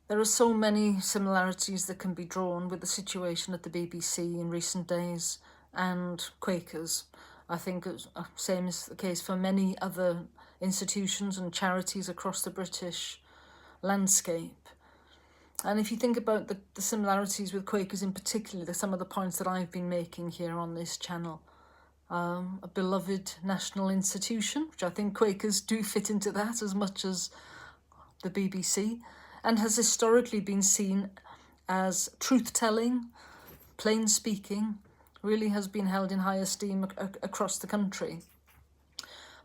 There are so many similarities that can be drawn with the situation at the BBC in recent days and Quakers. I think it's same is the case for many other institutions and charities across the British landscape. And if you think about the similarities with Quakers in particular, some of the points that I've been making here on this channel, a beloved national institution, which I think Quakers do fit into that as much as the BBC, and has historically been seen as truth-telling, plain speaking, really has been held in high esteem across the country.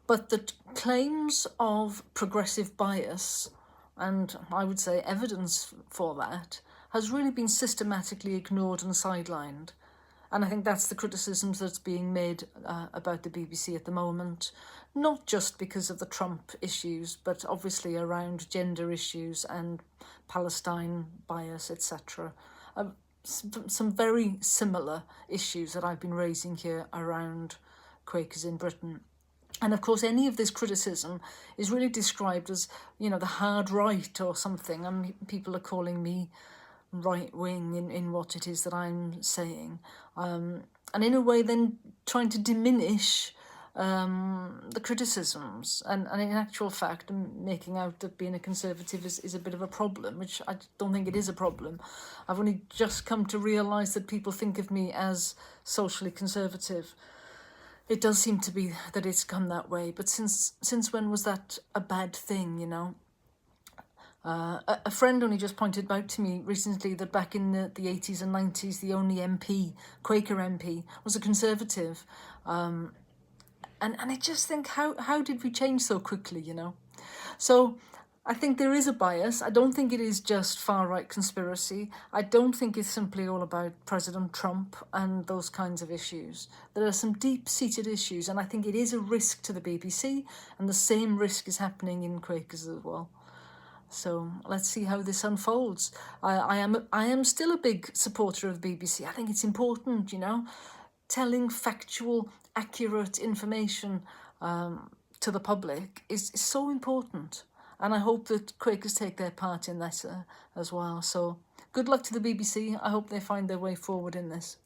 But the claims of progressive bias, and I would say evidence for that, has really been systematically ignored and sidelined. And I think that's the criticisms that's being made about the BBC at the moment, not just because of the Trump issues, but obviously around gender issues and Palestine bias, etc. Some very similar issues that I've been raising here around Quakers in Britain. And of course, any of this criticism is really described as, you know, the hard right or something. And people are calling me right wing in what it is that I'm saying. And in a way, then trying to diminish the criticisms. And in actual fact, making out that being a conservative is a bit of a problem, which I don't think it is a problem. I've only just come to realise that people think of me as socially conservative. It does seem to be that it's come that way, but since when was that a bad thing, you know? A friend only just pointed out to me recently that back in the 80s and 90s, the only MP, Quaker MP, was a Conservative. And I just think, how did we change so quickly, you know? So I think there is a bias. I don't think it is just far-right conspiracy. I don't think it's simply all about President Trump and those kinds of issues. There are some deep-seated issues, and I think it is a risk to the BBC, and the same risk is happening in Quakers as well. So let's see how this unfolds. I am still a big supporter of the BBC. I think it's important, you know, telling factual, accurate information to the public is so important. And I hope that Quakers take their part in that as well. So good luck to the BBC. I hope they find their way forward in this.